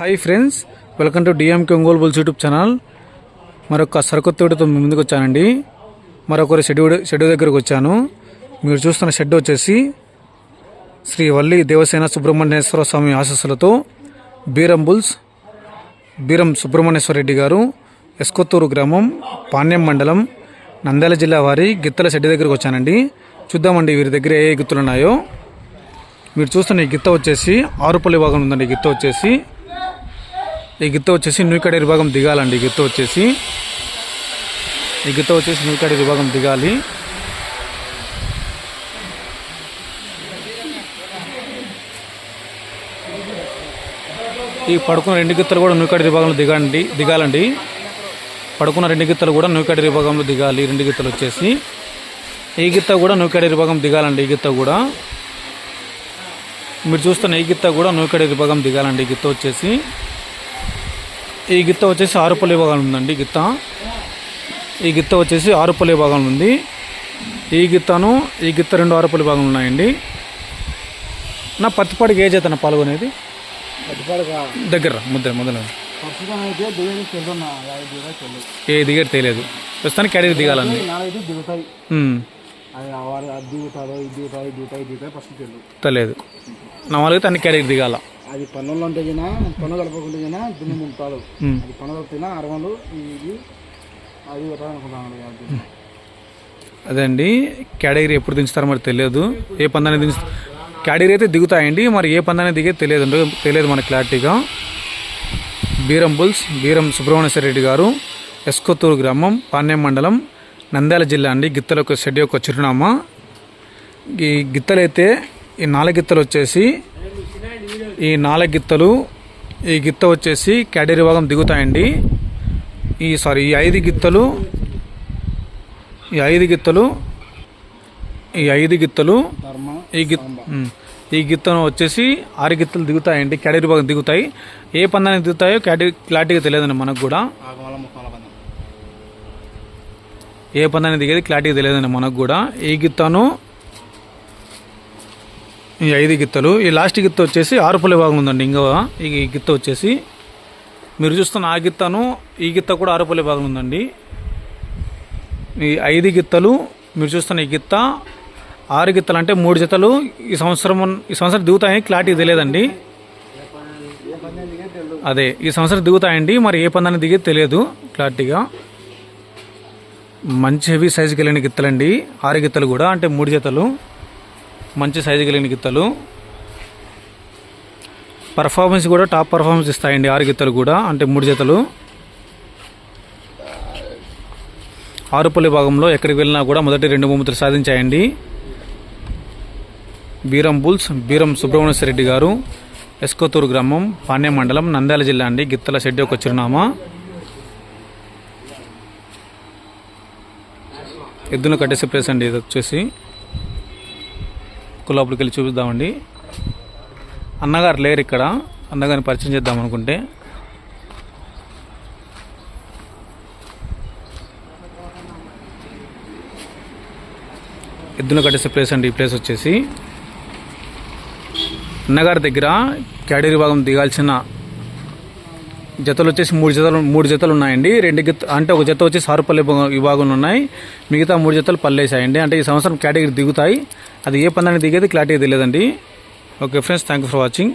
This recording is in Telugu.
Hi friends, welcome to DMK Ongole bulls YouTube channel. మరొక సరికొత్త వీడియోతో ముందుకు వచ్చానండి. మరొకరి షెడ్ దగ్గరకు వచ్చాను. మీరు చూస్తున్న షెడ్ వచ్చేసి శ్రీ వల్లి దేవసేన సుబ్రహ్మణ్యేశ్వర స్వామి ఆశీస్సులతో బీరం సుబ్రహ్మణ్యేశ్వర రెడ్డి గారు, ఎస్కొత్తూరు గ్రామం, పాణ్యం మండలం, నంద్యాల జిల్లా వారి గిత్తల షెడ్ దగ్గరకు వచ్చానండి. చూద్దామండి వీరి దగ్గర ఏ గిత్తలు ఉన్నాయో. మీరు చూస్తున్న ఈ గిత్త వచ్చేసి ఆరుపల్లి భాగం ఉందండి. ఈ గిత్త వచ్చేసి నూకడేరు భాగం దిగాలండి. ఈ గిత్త వచ్చేసి నూకడేరు భాగం దిగాలి. ఈ పడుకున్న రెండు గిత్తలు కూడా నూకడేరు విభాగంలో దిగాలండి. పడుకున్న రెండు గిత్తలు కూడా నూకడేరు విభాగంలో దిగాలి. రెండు గిత్తలు వచ్చేసి ఈ గిత్త కూడా నూకడేరు విభాగం దిగాలండి. ఈ గిత్త కూడా మీరు చూస్తున్న ఈ గిత్త కూడా నూకడేరు విభాగం దిగాలండి. ఈ గిత్త వచ్చేసి ఆరుపల్లి భాగంలో ఉందండి. ఈ గిత్త వచ్చేసి ఆరుపల్లి భాగంలో ఉంది. ఈ గిత్త రెండు ఆరుపల్లి భాగంలో ఉన్నాయండి. నా పత్తిపాడికి ఏ చేతన పాల్గొనేది దగ్గర మొదలు ఏ దిగేది తెలియదు. ప్రస్తుతానికి క్యాడీ దిగాలండి. తెలియదు. నాలుగైతే అన్ని క్యాడీ దిగాల. అది పన్నులు ఉంటే పన్ను కలపకుంటే దుమ్ము ముంటాడు. అది పన్ను కలిపినా 60 ఇది అది అనుకుంటాను. అదే అండి, కేటగిరీ ఎప్పుడు దించుతారో మరి తెలియదు. ఏ పందాన్ని కేటగిరీ అయితే దిగుతాయండి. మరి ఏ పందాన్ని దిగే తెలియదు మనకు క్లారిటీగా. బీరం సుబ్రహ్మణ్యేశ్వర రెడ్డి గారు, ఎస్కొత్తూరు గ్రామం, పాణ్యం మండలం, నంద్యాల జిల్లా అండి. గిత్తల యొక్క షెడ్ యొక్క చిరునామా. ఈ గిత్తలైతే ఈ 4 గిత్తలు వచ్చేసి ఈ గిత్త వచ్చేసి కేటగిరీ భాగం దిగుతాయండి. ఈ 5 గిత్తలు ఈ గిత్తను వచ్చేసి 6 గిత్తలు దిగుతాయండి. కేటగిరీ భాగం దిగుతాయి. ఏ పందానికి దిగుతాయో క్లారిటీగా తెలియదండి మనకు కూడా. ఏ పందానికి దిగేది క్లారిటీగా తెలియదండి మనకు కూడా. ఈ గిత్తను ఈ 5 గిత్తలు. ఈ లాస్ట్ గిత్త వచ్చేసి ఆరుపల్లి భాగం ఉందండి. ఈ గిత్త వచ్చేసి మీరు చూస్తున్న ఈ గిత్త కూడా ఆరుపల్లి భాగం ఉందండి. ఈ 5 గిత్తలు మీరు చూస్తున్న ఈ గిత్త 6 గిత్తలు అంటే 3 జతలు ఈ సంవత్సరం దిగుతాయని క్లారిటీ తెలియదండి. అదే ఈ సంవత్సరం దిగుతాయండి. మరి ఏ పందాన్ని దిగేది తెలియదు క్లారిటీగా. మంచి హెవీ సైజు కలిగిన గిత్తలండి. 6 గిత్తలు కూడా అంటే 3 జతలు మంచి సైజు కలిగిన గిత్తలు. పర్ఫార్మెన్స్ కూడా టాప్ పర్ఫార్మెన్స్ ఇస్తాయండి 6 గిత్తలు కూడా అంటే 3 జతలు. ఆరుపల్లి భాగంలో ఎక్కడికి వెళ్ళినా కూడా మొదటి 2 బహుమతులు సాధించాయండి. బీరం సుబ్రహ్మణ్యేశ్వర రెడ్డి గారు, ఎస్కొత్తూరు గ్రామం, పాణ్యం మండలం, నంద్యాల జిల్లా అండి. గిత్తల షెడ్ యొక్క చిరునామా. ఎద్దును కట్టేసే ప్లేస్ అండి. ఇది వచ్చేసి లోపలికి వెళ్ళి చూపిద్దామండి. అన్నగారు లేరు ఇక్కడ. అన్నగారిని పరిచయం చేద్దాం అనుకుంటే ఎద్దును కట్టేసే ప్లేస్ అండి. ఈ ప్లేస్ వచ్చేసి అన్నగారి దగ్గర కేటగిరీ భాగం దిగాల్సిన జతలు వచ్చేసి 3 జతలు ఉన్నాయండి. 2 గిత్త అంటే ఒక జత వచ్చి సారుపల్లి విభాగంలో ఉన్నాయి. మిగతా 3 జతలు పల్లేసాయండి. అంటే ఈ సంవత్సరం కేటగిరీ దిగుతాయి. అది ఏ పందానికి దిగేది క్లారిటీ తెలియదండి. Okay friends, thank you for watching.